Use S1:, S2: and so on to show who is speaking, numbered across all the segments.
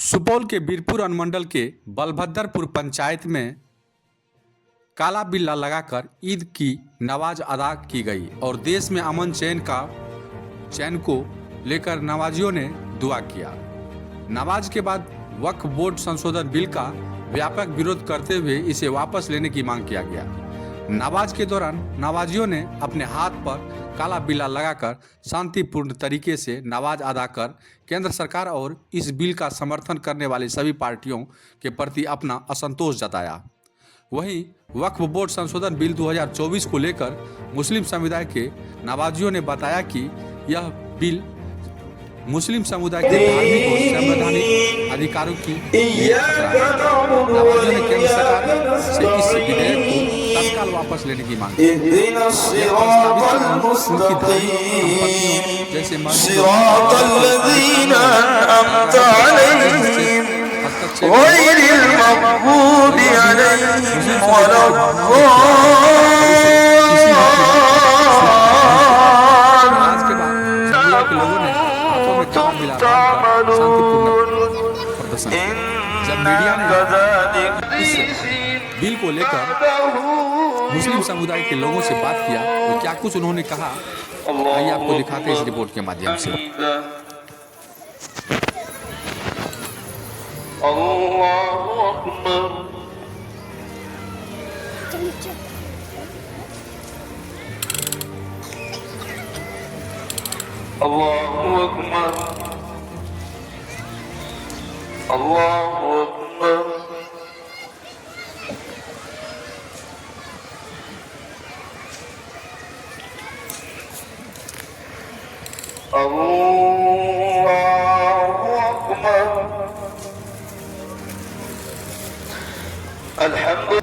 S1: सुपौल के बीरपुर अनुमंडल के बलभद्रपुर पंचायत में काला बिल्ला लगाकर ईद की नमाज अदा की गई और देश में अमन चैन को लेकर नमाजियों ने दुआ किया। नमाज के बाद वक्फ बोर्ड संशोधन बिल का व्यापक विरोध करते हुए इसे वापस लेने की मांग किया गया। नमाज के दौरान नमाजियों ने अपने हाथ पर काला बिल्ला लगाकर शांतिपूर्ण तरीके से नमाज अदा कर केंद्र सरकार और इस बिल का समर्थन करने वाली सभी पार्टियों के प्रति अपना असंतोष जताया। वहीं वक्फ बोर्ड संशोधन बिल 2024 को लेकर मुस्लिम समुदाय के नमाजियों ने बताया कि यह बिल मुस्लिम समुदाय के धार्मिक और संवैधानिक अधिकारों की नमाजियों ने केंद्र सरकार से इस विधेयक को तत्काल वापस लेने की मांग की। जैसे जब मीडिया ने इस बिल को लेकर मुस्लिम समुदाय के लोगों से बात किया तो क्या कुछ उन्होंने कहा, आइए आपको दिखाते हैं इस रिपोर्ट के माध्यम से।
S2: अल्लाहु अकबर, अल्लाहु अकबर, अल्लाहु अकबर, अल्हम्दुलिल्लाह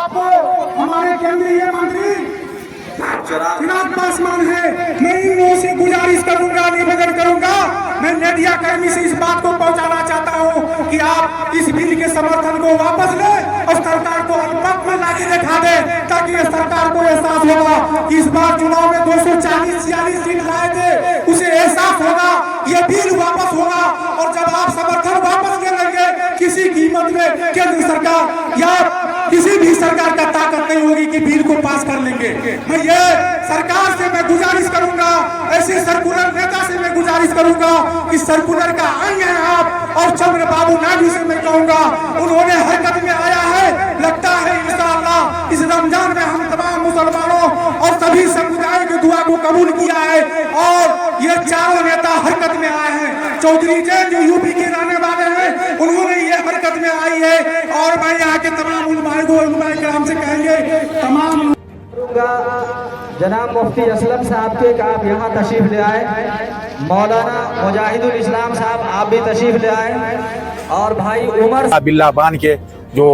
S3: आप हमारे केंद्रीय मंत्री चिराग पासवान है, मैं इन लोगों से गुजारिश करूंगा, निवेदन करूंगा, मैं मीडिया कर्मी से इस बात को पहुंचाना चाहता हूं कि आप इस बिल के समर्थन को वापस ले और सरकार को अल्पमत में लाके दिखा दे, ताकि सरकार को एहसास होगा कि इस बार चुनाव में 240-46 सीट लाए थे, उसे एहसास होगा ये बिल वापस होगा और जब आप समर्थन वापस लेंगे किसी कीमत में केंद्र सरकार या किसी भी सरकार का ताकत नहीं होगी कि बिल को पास कर लेंगे। मैं ये सरकार से मैं गुजारिश करूंगा, ऐसे सर्कुलर नेता से मैं गुजारिश करूंगा कि सर्कुलर का अंग है आप, और चंद्रबाबू नायडू से मैं कहूंगा उन्होंने हरकत में आया है। लगता है इंशाअल्लाह इस रमजान में हम तमाम मुसलमानों और सभी समुदाय की दुआ को कबूल किया है और ये चारों नेता हरकत में आए हैं। चौधरी जैन जो यूपी के रहने वाले हैं उन्होंने ये हरकत में आई है और मैं यहाँ के तमाम उलमाए को उलमाए किराम से कहेंगे तमाम
S4: जनाब मुफ्ती असलम साहब के आप यहाँ तशरीफ ले आए, मौलाना मुजाहिदुल इस्लाम साहब आप भी तशरीफ ले आए, और भाई उमर
S5: बिल्ला बान के जो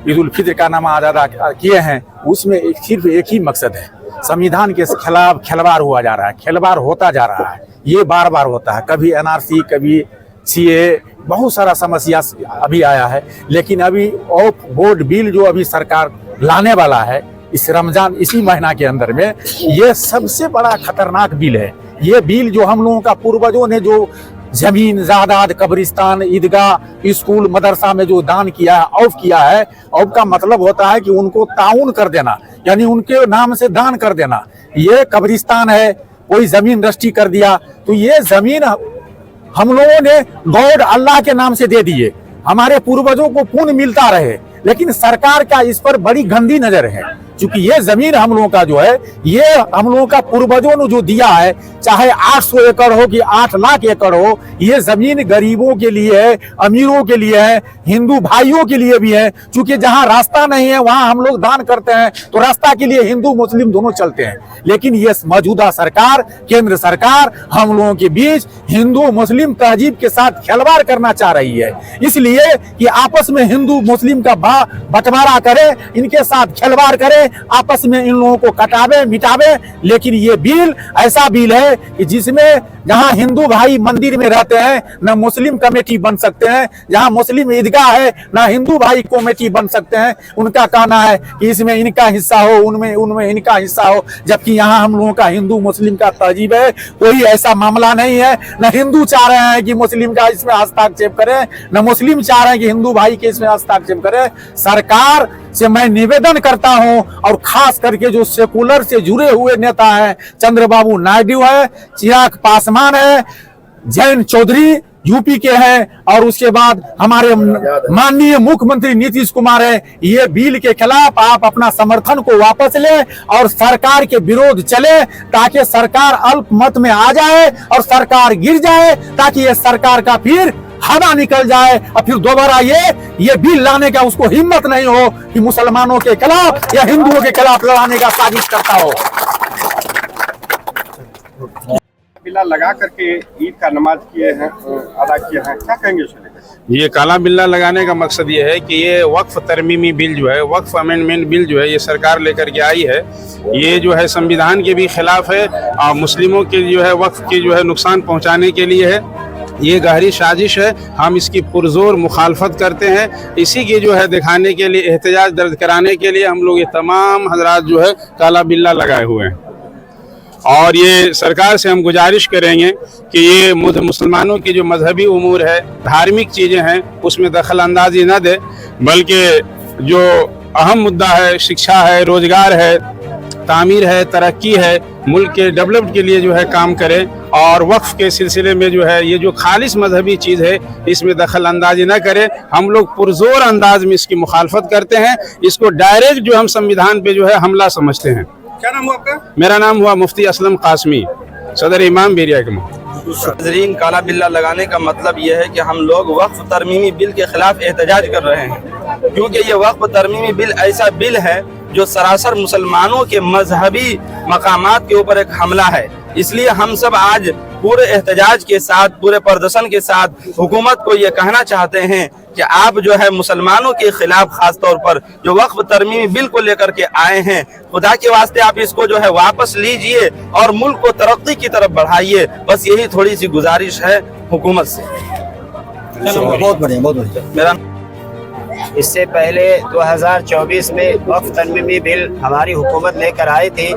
S5: ईद उल फित्र का नमाज अदा किए हैं उसमें सिर्फ एक ही मकसद है, संविधान के खिलाफ खिलवाड़ हुआ जा रहा है, खिलवाड़ होता जा रहा है। ये बार बार होता है, कभी एनआरसी कभी सीए, बहुत सारा समस्या अभी आया है। लेकिन अभी ऑफ बोर्ड बिल जो अभी सरकार लाने वाला है इस रमजान इसी महीना के अंदर में, ये सबसे बड़ा खतरनाक बिल है। ये बिल जो हम लोगों का पूर्वजों ने जो जमीन जायदाद कब्रिस्तान ईदगाह स्कूल मदरसा में जो दान किया है, औफ किया है, औफ का मतलब होता है कि उनको ताउन कर देना, यानी उनके नाम से दान कर देना। ये कब्रिस्तान है, कोई जमीन रजिस्ट्री कर दिया तो ये जमीन हम लोगों ने गॉड अल्लाह के नाम से दे दिए, हमारे पूर्वजों को पुण्य मिलता रहे। लेकिन सरकार का इस पर बड़ी गंदी नजर है, क्योंकि ये जमीन हम लोगों का जो है, ये हम लोगों का पूर्वजों ने जो दिया है, चाहे 800 एकड़ हो कि 8 लाख एकड़ हो, ये जमीन गरीबों के लिए है, अमीरों के लिए है, हिंदू भाइयों के लिए भी है। क्योंकि जहां रास्ता नहीं है वहां हम लोग दान करते हैं, तो रास्ता के लिए हिंदू मुस्लिम दोनों चलते हैं। लेकिन ये मौजूदा सरकार, केंद्र सरकार हम लोगों के बीच हिंदू मुस्लिम तहजीब के साथ खिलवाड़ करना चाह रही है, इसलिए कि आपस में हिंदू मुस्लिम का बंटवारा करे, इनके साथ खिलवाड़ करे, आपस में इन लोगों को कटावे मिटावे। लेकिन ये बिल ऐसा बिल है कि जिसमें जहां हिंदू भाई मंदिर में रहते हैं न मुस्लिम कमेटी बन सकते हैं, जहां मुस्लिम ईदगाह है न हिंदू भाई कमेटी बन सकते हैं। उनका कहना है कि इसमें इनका हिस्सा हो, उनमें इनका हिस्सा हो, जबकि यहाँ हम लोगों का हिंदू मुस्लिम का तहजीब है, कोई ऐसा मामला नहीं है। न हिंदू चाह रहे हैं कि मुस्लिम का इसमें हस्ताक्षेप करे, न मुस्लिम चाह रहे हैं कि हिंदू भाई के इसमें हस्ताक्षेप करे। सरकार से मैं निवेदन करता हूं, और खास करके जो सेकुलर से जुड़े हुए नेता हैं, चंद्रबाबू नायडू है, चिराग पासवान है, जैन चौधरी यूपी के हैं, और उसके बाद हमारे माननीय मुख्यमंत्री नीतीश कुमार है, ये बिल के खिलाफ आप अपना समर्थन को वापस लें और सरकार के विरोध चले, ताकि सरकार अल्पमत में आ जाए और सरकार गिर जाए, ताकि ये सरकार का फिर हवा निकल जाए और फिर दोबारा ये बिल लाने का उसको हिम्मत नहीं हो कि मुसलमानों के खिलाफ या हिंदुओं के खिलाफ लड़ाने का साजिश करता हो।
S6: बिल्ला लगा करके ईद का नमाज किए हैं, अदा किए हैं, क्या कहेंगे उसको लेकर?
S7: ये काला बिल्ला लगाने का मकसद ये है कि ये वक्फ तरमीमी बिल जो है, वक्फ अमेंडमेंट बिल जो है, ये सरकार लेकर के आई है। ये जो है संविधान के भी खिलाफ है और मुस्लिमों के जो है वक्फ के जो है नुकसान पहुंचाने के लिए है। ये गहरी साजिश है, हम इसकी पुरजोर मुखालफत करते हैं। इसी की जो है दिखाने के लिए, एहतजाज दर्ज कराने के लिए हम लोग ये तमाम हजरात जो है काला बिल्ला लगाए हुए हैं। और ये सरकार से हम गुजारिश करेंगे कि ये मुसलमानों की जो मजहबी उमूर है, धार्मिक चीज़ें हैं, उसमें दखल अंदाजी न दे, बल्कि जो अहम मुद्दा है, शिक्षा है, रोजगार है, तामीर है, तरक्की है, मुल्क के डेवलपमेंट के लिए जो है काम करें। और वक्फ के सिलसिले में जो है ये जो खालिश मजहबी चीज़ है, इसमें दखल अंदाजी न करें। हम लोग पुरजोर अंदाज में इसकी मुखालफत करते हैं। इसको डायरेक्ट जो हम संविधान पे जो है हमला समझते हैं।
S6: क्या नाम हुआ आपका?
S7: मेरा नाम हुआ मुफ्ती असलम कासमी, सदर इमाम बेरिया के।
S2: नाज़रीन, काला बिल्ला लगाने का मतलब ये है कि हम लोग वक्फ तरमीमी बिल के खिलाफ एहतजाज कर रहे हैं, क्योंकि ये वक्फ तरमीमी बिल ऐसा बिल है जो सरासर मुसलमानों के मजहबी मकामात के ऊपर एक हमला है। इसलिए हम सब आज पूरे एहतजाज के साथ, पूरे प्रदर्शन के साथ हुकूमत को ये कहना चाहते हैं कि आप जो है मुसलमानों के खिलाफ खास तौर पर जो वक्फ तरमीमी बिल को लेकर के आए हैं, खुदा के वास्ते आप इसको जो है वापस लीजिए और मुल्क को तरक्की की तरफ बढ़ाइए। बस यही थोड़ी सी गुजारिश है हुकूमत से।
S4: बहुत बढ़िया, बहुत बढ़िया।
S2: मेरा
S4: इससे पहले 2024 में वक्फ तरमीमी बिल हमारी हुकूमत लेकर आई थी,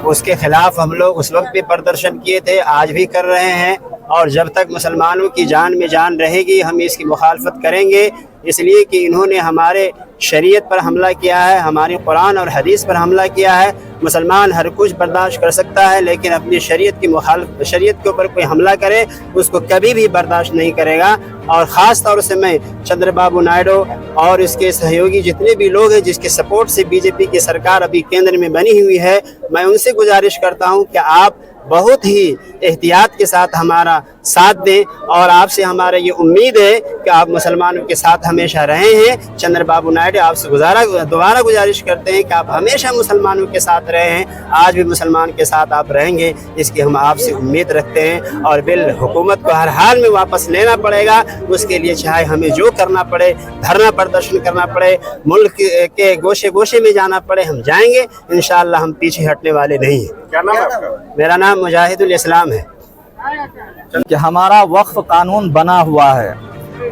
S4: उसके खिलाफ हम लोग उस वक्त भी प्रदर्शन किए थे, आज भी कर रहे हैं।
S8: और जब तक मुसलमानों की जान में जान रहेगी हम इसकी मुखालफत करेंगे, इसलिए कि इन्होंने हमारे शरीयत पर हमला किया है, हमारे कुरान और हदीस पर हमला किया है। मुसलमान हर कुछ बर्दाश्त कर सकता है, लेकिन अपनी शरीयत के ऊपर कोई हमला करे उसको कभी भी बर्दाश्त नहीं करेगा। और ख़ास तौर से मैं चंद्रबाबू नायडू और इसके सहयोगी जितने भी लोग हैं जिसके सपोर्ट से बीजेपी की सरकार अभी केंद्र में बनी हुई है, मैं उनसे गुजारिश करता हूं कि आप बहुत ही एहतियात के साथ हमारा साथ दें और आपसे हमारा ये उम्मीद है कि आप मुसलमानों के साथ हमेशा रहे हैं। चंद्रबाबू नायडू आपसे दोबारा गुजारिश करते हैं कि आप हमेशा मुसलमानों के साथ रहे हैं, आज भी मुसलमान के साथ आप रहेंगे, इसकी हम आपसे उम्मीद रखते हैं। और बिल हुकूमत को हर हाल में वापस लेना पड़ेगा, उसके लिए चाहे हमें जो करना पड़े, धरना प्रदर्शन करना पड़े, मुल्क के गोशे गोशे में जाना पड़े, हम जाएंगे। इंशाअल्लाह हम पीछे हटने वाले नहीं हैं।
S6: क्या नाम है आपका?
S8: मेरा नाम मुजाहिदुल इस्लाम है।
S4: कि हमारा वक्फ कानून बना हुआ है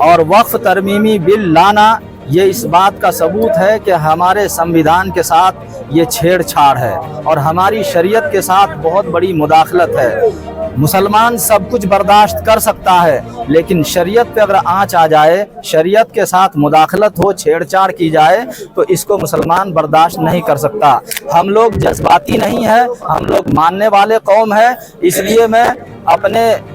S4: और वक्फ तरमीमी बिल लाना ये इस बात का सबूत है कि हमारे संविधान के साथ ये छेड़छाड़ है और हमारी शरीयत के साथ बहुत बड़ी मुदाखलत है। मुसलमान सब कुछ बर्दाश्त कर सकता है, लेकिन शरीयत पे अगर आँच आ जाए, शरीयत के साथ मुदाखलत हो, छेड़छाड़ की जाए, तो इसको मुसलमान बर्दाश्त नहीं कर सकता। हम लोग जज्बाती नहीं है, हम लोग मानने वाले कौम है। इसलिए मैं अपने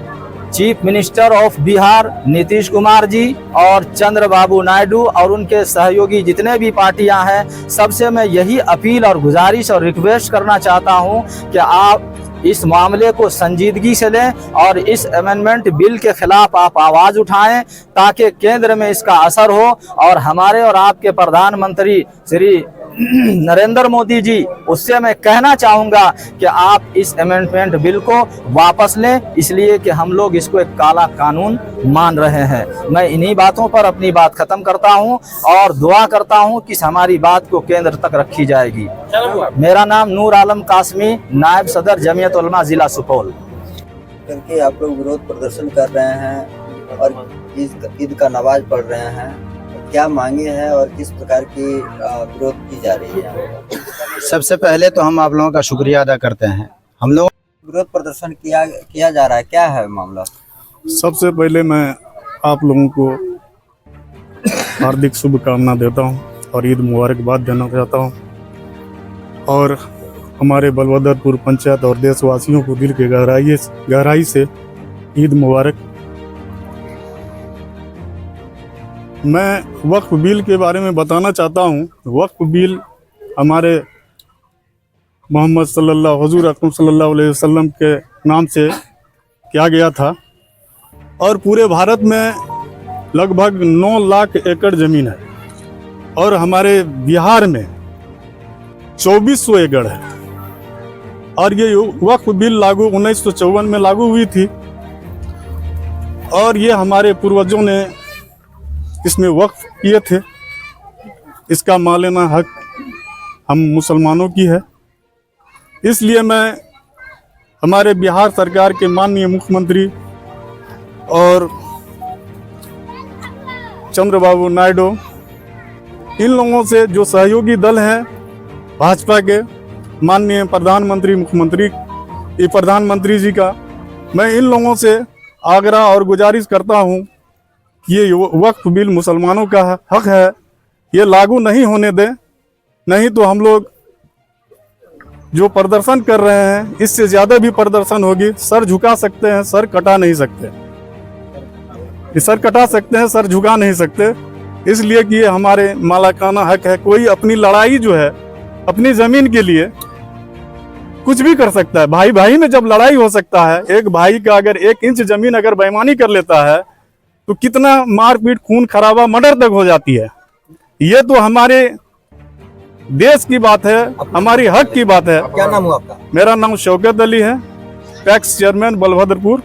S4: chief minister of Bihar Nitish Kumar ji और चंद्रबाबू नायडू और उनके सहयोगी जितने भी पार्टियां हैं, सबसे मैं यही अपील और गुजारिश और रिक्वेस्ट करना चाहता हूं कि आप इस मामले को संजीदगी से लें और इस अमेंडमेंट बिल के खिलाफ आप आवाज़ उठाएं, ताकि केंद्र में इसका असर हो और हमारे और आपके प्रधानमंत्री श्री नरेंद्र मोदी जी, उससे मैं कहना चाहूँगा कि आप इस अमेंडमेंट बिल को वापस लें, इसलिए कि हम लोग इसको एक काला कानून मान रहे हैं। मैं इन्हीं बातों पर अपनी बात ख़त्म करता हूं और दुआ करता हूं कि हमारी बात को केंद्र तक रखी जाएगी। मेरा नाम नूर आलम कासमी, नायब सदर जमीयत उलमा ज़िला सुपौल।
S9: क्योंकि आप लोग विरोध प्रदर्शन कर रहे हैं और ईद का नमाज पढ़ रहे हैं, क्या मांगे हैं और किस प्रकार की विरोध की जा रही है?
S10: सबसे पहले तो हम आप लोगों का शुक्रिया अदा करते हैं। हम लोग
S9: विरोध प्रदर्शन किया जा रहा है, क्या है मामला?
S11: सबसे पहले मैं आप लोगों को हार्दिक शुभकामना देता हूं और ईद मुबारकबाद देना चाहता हूं और हमारे बलभद्रपुर पंचायत और देशवासियों को दिल के गहराई से ईद मुबारक। मैं वक्फ बिल के बारे में बताना चाहता हूं। वक्फ बिल हमारे मोहम्मद हुजूर अकरम सल्लल्लाहु अलैहि वसल्लम के नाम से किया गया था और पूरे भारत में लगभग 9 लाख एकड़ ज़मीन है और हमारे बिहार में 2400 एकड़ है और ये वक्फ बिल लागू 1954 में लागू हुई थी और ये हमारे पूर्वजों ने इसमें वक्फ किए थे। इसका मालिना हक हम मुसलमानों की है। इसलिए मैं हमारे बिहार सरकार के माननीय मुख्यमंत्री और चंद्रबाबू नायडू, इन लोगों से जो सहयोगी दल हैं भाजपा के, माननीय प्रधानमंत्री जी का, मैं इन लोगों से आग्रह और गुजारिश करता हूं कि ये वक्फ बिल मुसलमानों का हक है, ये लागू नहीं होने दें, नहीं तो हम लोग जो प्रदर्शन कर रहे हैं इससे ज़्यादा भी प्रदर्शन होगी। सर झुका सकते हैं, सर कटा नहीं सकते। सर कटा सकते हैं, सर झुका नहीं सकते, इसलिए कि ये हमारे मालिकाना हक है। कोई अपनी लड़ाई जो है अपनी ज़मीन के लिए कुछ भी कर सकता है। भाई भाई में जब लड़ाई हो सकता है, एक भाई का अगर 1 इंच ज़मीन अगर बेईमानी कर लेता है तो कितना मारपीट, खून खराबा, मर्डर तक हो जाती है। ये तो हमारे देश की बात है, हमारी हक की बात है।
S9: क्या नाम हुआ आपका?
S11: मेरा नाम शौकत अली है, टैक्स चेयरमैन बलभद्रपुर।